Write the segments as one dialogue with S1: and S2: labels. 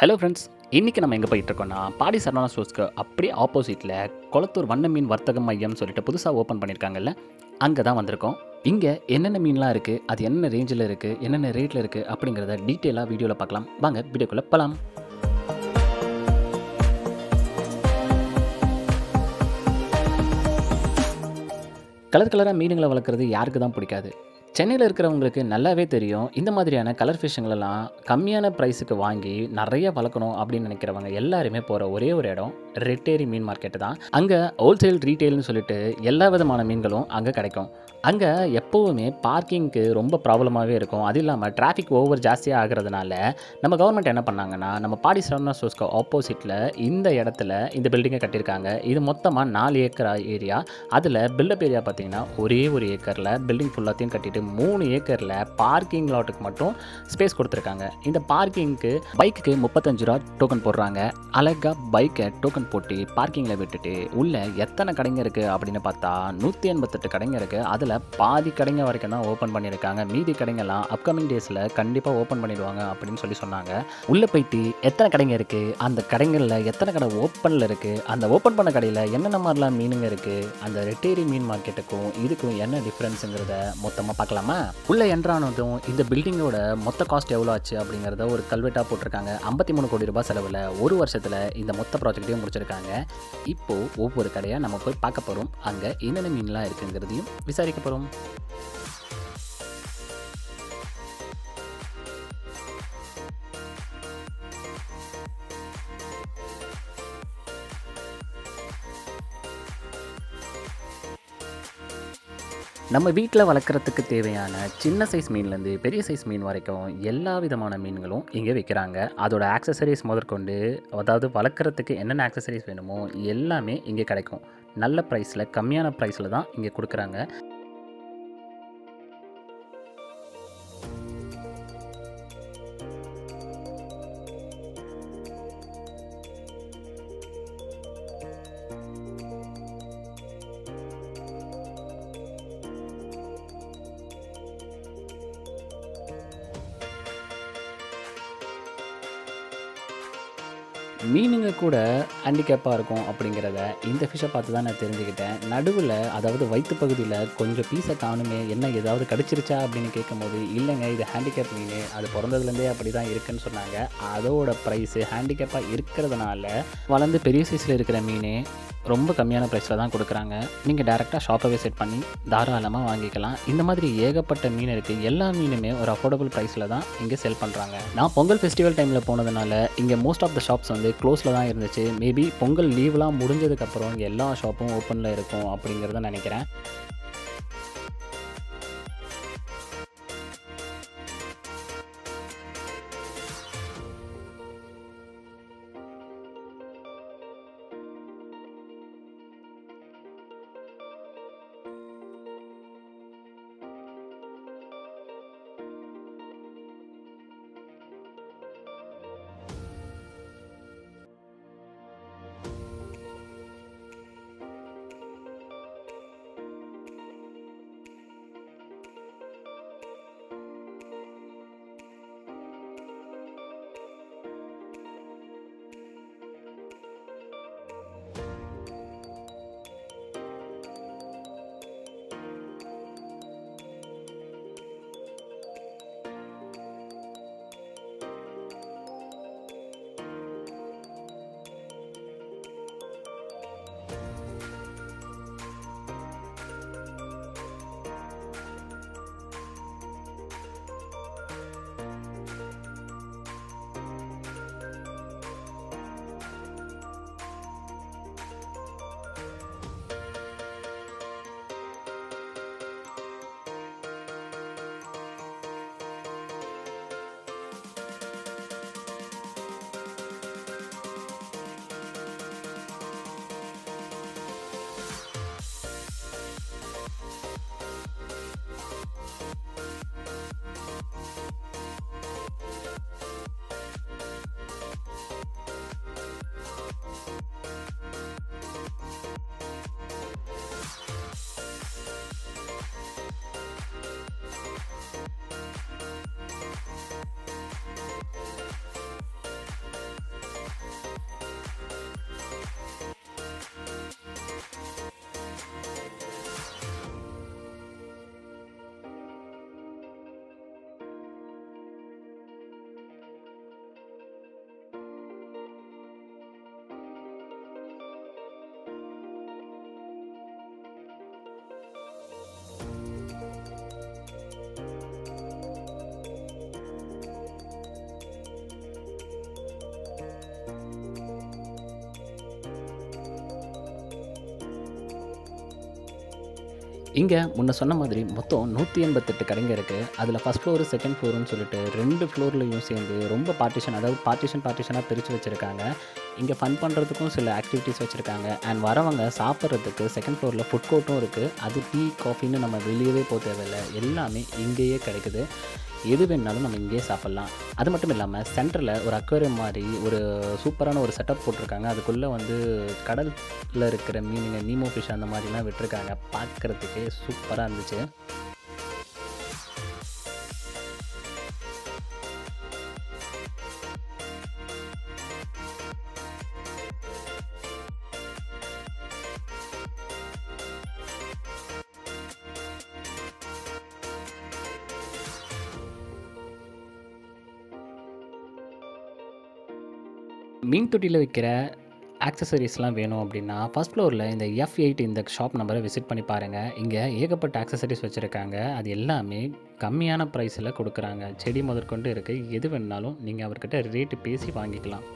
S1: Hello friends. இன்னைக்கு நம்ம எங்கே போயிட்டுருக்கோம்னா, பாடி சரவணா ஸ்டோர்ஸ்க்கு அப்படியே ஆப்போசிட்டில் கொளத்தூர் வண்ண மீன் வர்த்தக மையம் சொல்லிட்டு புதுசாக ஓப்பன் பண்ணியிருக்காங்கல்ல, அங்கே தான் வந்திருக்கோம். இங்கே என்னென்ன மீன்லாம் இருக்குது, அது என்னென்ன ரேஞ்சில் இருக்குது, என்னென்ன ரேட்டில் இருக்குது அப்படிங்கிறத டீட்டெயிலாக வீடியோவில் பார்க்கலாம். வாங்க வீடியோக்குள்ளே போகலாம். கலர் கலராக மீனுங்களை வளர்க்குறது யாருக்கு தான் பிடிக்காது. சென்னையில் இருக்கிறவங்களுக்கு நல்லாவே தெரியும். இந்த மாதிரியான கலர் ஃபிஷ்ஷுங்களெல்லாம் கம்மியான ப்ரைஸுக்கு வாங்கி நிறைய வளர்க்கணும் அப்படின்னு நினைக்கிறவங்க எல்லாருமே போகிற ஒரே ஒரு இடம் ரெட்டேரி மீன் மார்க்கெட்டு தான். அங்கே ஹோல்சேல் ரீட்டெயில்னு சொல்லிட்டு எல்லா விதமான மீன்களும் அங்கே கிடைக்கும். அங்கே எப்போவுமே பார்க்கிங்க்கு ரொம்ப ப்ராப்ளமாகவே இருக்கும். அது இல்லாமல் டிராஃபிக் ஓவர் ஜாஸ்தியாக ஆகிறதுனால நம்ம கவர்மெண்ட் என்ன பண்ணாங்கன்னா, நம்ம பாடி சரவணா ஸ்டோர்ஸ்க்கு ஆப்போசிட்டில் இந்த இடத்துல இந்த பில்டிங்கை கட்டியிருக்காங்க. இது மொத்தமாக 4 ஏக்கர் ஏரியா. அதில் பில்டப் ஏரியா பார்த்தீங்கன்னா ஒரே ஒரு ஏக்கரில் பில்டிங் ஃபுல்லாத்தையும் கட்டிட்டு 3 ஏக்கரில் பார்க்கிங் லாட்டுக்கு மட்டும் ஸ்பேஸ் கொடுத்துருக்காங்க. இந்த பார்க்கிங்க்கு பைக்குக்கு ரூ. 35 டோக்கன் போடுறாங்க. அழகாக பைக்கை டோக்கன் போட்டு பார்க்கிங்கில் விட்டுட்டு உள்ளே எத்தனை கடைங்க இருக்குது அப்படின்னு பார்த்தா 188 கடைங்க இருக்குது. அதில் பாதி கடைங்க வரைக்கும் தான் ஓப்பன் பண்ணியிருக்காங்க. மீதி கடைங்கெல்லாம் அப்கமிங் டேஸில் கண்டிப்பாக ஓப்பன் பண்ணிடுவாங்க அப்படின்னு சொன்னாங்க. உள்ளே போயிட்டு எத்தனை கடைங்க இருக்குது, அந்த கடைகளில் எத்தனை கடை ஓப்பனில் இருக்குது, அந்த ஓப்பன் பண்ண கடையில் என்னென்ன மாதிரிலாம் மீனுங்க இருக்குது, அந்த ரெட்டேரி மீன் மார்க்கெட்டுக்கும் இதுக்கும் என்ன டிஃப்ரென்ஸுங்கிறத மொத்தமாக பார்க்கலாமா? உள்ளே என்ட்ரானதும் இந்த பில்டிங்கோட மொத்த காஸ்ட் எவ்வளோ ஆச்சு அப்படிங்கிறத ஒரு கல்வெட்டாக போட்டிருக்காங்க. 53 கோடி ரூபாய் செலவில் ஒரு வருஷத்தில் இந்த மொத்த ப்ராஜெக்டையும் முடிச்சிருக்காங்க. இப்போது ஒவ்வொரு கடையாக நம்ம போய் பார்க்க போகிறோம். அங்கே என்னென்ன மீன்லாம் இருக்குங்கிறதையும் விசாரிக்க போகிறோம். நம்ம வீட்டில் வளர்க்குறதுக்கு தேவையான சின்ன சைஸ் மீன்லேருந்து பெரிய சைஸ் மீன் வரைக்கும் எல்லா விதமான மீன்களும் இங்கே விற்கிறாங்க. அதோட ஆக்சசரிஸ் முதற்கொண்டு, அதாவது வளர்க்குறதுக்கு என்னென்ன ஆக்சசரிஸ் வேணுமோ எல்லாமே இங்கே கிடைக்கும். நல்ல ப்ரைஸில், கம்மியான ப்ரைஸில் தான் இங்கே கொடுக்குறாங்க. மீனுங்க கூட ஹேண்டிகேப்பாக இருக்கும் அப்படிங்கிறத இந்த ஃபிஷ்ஷை பார்த்து தான் நான் தெரிஞ்சுக்கிட்டேன். நடுவில், அதாவது வயிற்று பகுதியில் கொஞ்சம் பீஸை காணுமே, என்ன ஏதாவது கடிச்சிருச்சா அப்படின்னு கேட்கும்போது, இல்லைங்க இது ஹேண்டிகேப் மீன், அது பிறந்ததுலேருந்தே அப்படி தான் இருக்குன்னு சொன்னாங்க. அதோட ப்ரைஸு ஹேண்டிகேப்பாக இருக்கிறதுனால வளர்ந்து பெரிய சைஸில் இருக்கிற மீன் ரொம்ப கம்மியான ப்ரைஸில் தான் கொடுக்குறாங்க. நீங்கள் டேரெக்டாக ஷாப்பை விசிட் பண்ணி தாராளமாக வாங்கிக்கலாம். இந்த மாதிரி ஏகப்பட்ட மீன் இருக்குது. எல்லா மீனுமே ஒரு அஃபோர்டபுள் ப்ரைஸில் தான் இங்கே செல் பண்ணுறாங்க. நான் பொங்கல் ஃபெஸ்டிவல் டைமில் போனதுனால இங்கே மோஸ்ட் ஆஃப் த ஷாப்ஸ் வந்து க்ளோஸில் தான் இருந்துச்சு. மேபி பொங்கல் லீவ்லாம் முடிஞ்சதுக்கப்புறம் இங்கே எல்லா ஷாப்பும் ஓப்பனில் இருக்கும் அப்படிங்கிறத நினைக்கிறேன். இங்க முன்ன சொன்ன மாதிரி மொத்தம் 188 கடைங்க இருக்கு. அதுல ஃபர்ஸ்ட் ஃப்ளோர், செகண்ட் ஃப்ளோர்ன்னு சொல்லிட்டு 2 ஃப்ளோர்லயும் சேர்ந்து ரொம்ப பார்ட்டிஷன், அதாவது பார்ட்டிஷனா பிரிச்சு வச்சிருக்காங்க. இங்க ஃபன் பண்றதுக்கும் சில ஆக்டிவிட்டீஸ் வச்சிருக்காங்க. அண்ட் வரவங்க சாப்பிடுறதுக்கு செகண்ட் ஃப்ளோர்ல ஃபுட் கோர்ட்டும் இருக்கு. அது டீ, காஃபின்னு நம்ம வெளியவே போ தேவையில்ல. எல்லாமே இங்கேயே கிடைக்குது. எது வேணுனாலும் நம்ம இங்கேயே சாப்பிடலாம். அது மட்டும் இல்லாம சென்டர்ல ஒரு அக்வேரியம் மாரி ஒரு சூப்பரான ஒரு செட்டப் போட்டிருக்காங்க. அதுக்குள்ள வந்து கடல்ல இருக்கிற மீனுங்க, நீமோ ஃபிஷ் அந்த மாரிலாம் விட்டுருக்காங்க. பார்க்கறதுக்கே சூப்பரா இருந்துச்சு. மீன் தொட்டியில விக்கிற ஆக்சஸரீஸ்லாம் வேணும் அப்டின்னா, ஃபர்ஸ்ட் ஃப்ளோர்ல இந்த F8 இந்த ஷாப் நம்பர விசிட் பண்ணி பாருங்க. இங்க ஏகப்பட்ட ஆக்சஸரீஸ் வச்சிருக்காங்க. அது எல்லாமே கம்மியான பிரைஸ்ல குடுக்குறாங்க. செடி முதற்கொண்டு இருக்கு. எது வேணுனாலும் நீங்க அவர்கிட்ட ரேட் பேசி வாங்கிக்கலாம்.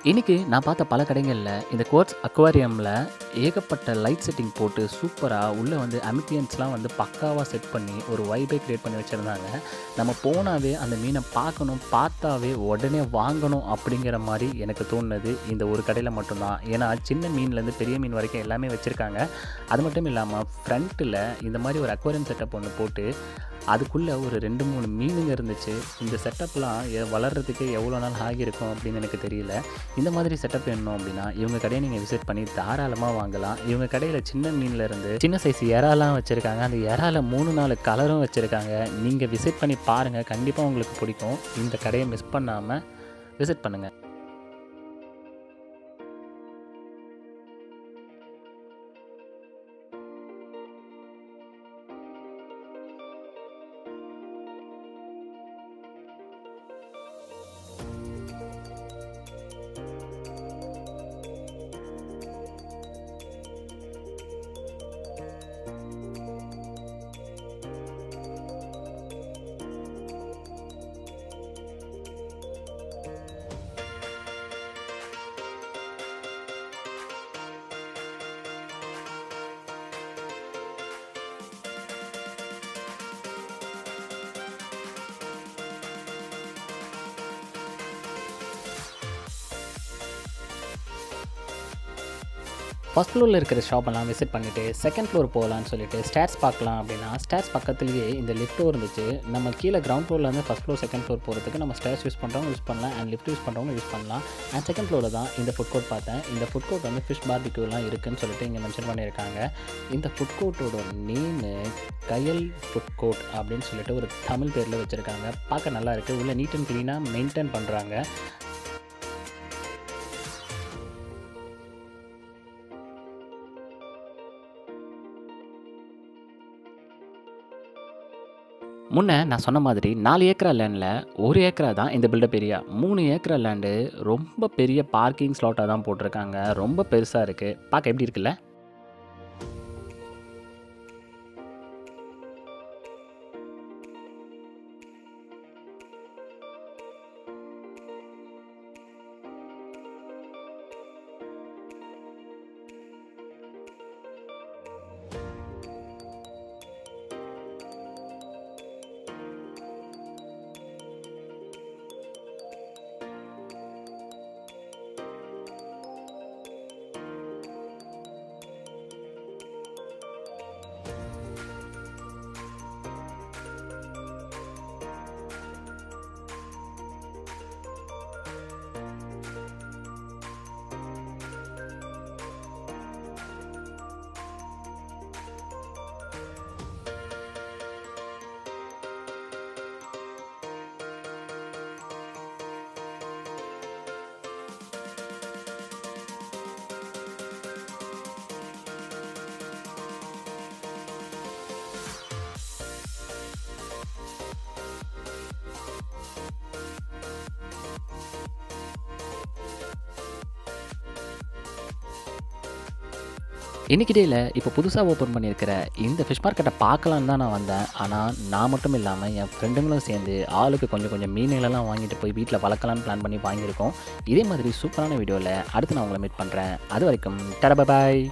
S1: இன்னைக்கு நான் பார்த்த பல கடைகள்ல இந்த குவார்ட்ஸ் அக்வாரியம்ல ஏகப்பட்ட லைட் செட்டிங் போட்டு சூப்பரா உள்ள வந்து அமித்தியன்ஸ்லாம் வந்து பக்காவா செட் பண்ணி ஒரு வைபே கிரியேட் பண்ணி வச்சிருந்தாங்க. நம்ம போனாவே அந்த மீன பார்க்கணும், பார்த்தாவே உடனே வாங்கணும் அப்படிங்கிற மாரி எனக்கு தோணுனது இந்த ஒரு கடையில மட்டும் தான். ஏன்னா சின்ன மீன்லேருந்து பெரிய மீன் வரைக்கும் எல்லாமே வச்சிருக்காங்க. அது மட்டும் இல்லாம ஃப்ரண்ட்ல இந்த மாரி ஒரு அக்வாரியம் செட்டப் ஒண்ணு போட்டு அதுக்குள்ள ஒரு 2, 3 மீனுங்க இருந்துச்சு. இந்த செட்டப்லாம் வளர்றதுக்கே எவ்வளோ நாள் ஆகியிருக்கும் அப்படின்னு எனக்கு தெரியல. இந்த மாதிரி செட்டப் வேணும் அப்படின்னா, இவங்க கடைய நீங்க விசிட் பண்ணி தாராளமா வாங்கலாம். இவங்க கடையில சின்ன மீன்ல இருந்து சின்ன சைஸ் எறாலாம் வச்சிருக்காங்க. அந்த எறால 3, 4 கலரும் வச்சிருக்காங்க. நீங்க விசிட் பண்ணி பாருங்க. கண்டிப்பா உங்களுக்கு பிடிக்கும். இந்த கடைய மிஸ் பண்ணாம விசிட் பண்ணுங்க. ஃபர்ஸ்ட் ஃப்ளோர்ல இருக்கிற ஷாப்பெல்லாம் விசிட் பண்ணிட்டு, செகண்ட் ஃப்ளோர் போகலான்னு சொல்லிட்டு ஸ்டேர்ஸ் பார்க்கலாம் அப்படின்னா, ஸ்டேர்ஸ் பக்கத்திலேயே இந்த லிஃப்ட்டும் இருந்துச்சு. நம்ம கீழ கிரவுண்ட் ஃப்ளோர்லேருந்து ஃபர்ஸ்ட் ஃப்ளோர், செகண்ட் ஃப்ளோர் போறதுக்கு நம்ம ஸ்டேர்ஸ் யூஸ் பண்ணுறவங்க யூஸ் பண்ணலாம். அண்ட் லிஃப்ட் யூஸ் பண்ணுறவங்க யூஸ் பண்ணலாம். அண்ட் செகண்ட் ஃப்ளோர்ல தான் இந்த ஃபுட் கோர்ட் பார்த்தேன். இந்த ஃபுட் கோர்ட் வந்து ஃபிஷ் பார்பிக்யூலாம் இருக்குன்னு சொல்லிட்டு இங்க மென்ஷன் பண்ணியிருக்காங்க. இந்த ஃபுட் கோர்ட்டோட நேமு கயல் ஃபுட் கோர்ட் அப்படின்னு சொல்லிட்டு ஒரு தமிழ் பேர்ல வச்சிருக்காங்க. பார்க்க நல்லா இருக்கு. உள்ள நீட் அண்ட் கிளீனா மெயின்டெயின் பண்றாங்க. முன்ன நான் சொன்ன மாதிரி 4 ஏக்கரா லேண்ட்ல 1 ஏக்கரா தான் இந்த பில்டப் ஏரியா. 3 ஏக்கரா லேண்டு ரொம்ப பெரிய பார்க்கிங் ஸ்லாட்டா தான் போட்டிருக்காங்க. ரொம்ப பெருசா இருக்கு. பார்க்க எப்படி இருக்குல்ல? இன்னைக்கு டேல இப்போ புதுசா ஓப்பன் பண்ணியிருக்கிற இந்த ஃபிஷ் மார்க்கெட்ட பார்க்கலான்னு தான் நான் வந்தேன். ஆனா, நான் மட்டும் இல்லாம என் ஃப்ரெண்டுங்களும் சேர்ந்து ஆளுக்கு கொஞ்சம் கொஞ்சம் மீனுகளெல்லாம் வாங்கிட்டு போய் வீட்ல வளர்க்கலான்னு பிளான் பண்ணி வாங்கியிருக்கோம். இதே மாதிரி சூப்பரான வீடியோல அடுத்து நான் உங்கள மீட் பண்றேன். அதுவரைக்கும் டாடா பை பாய்.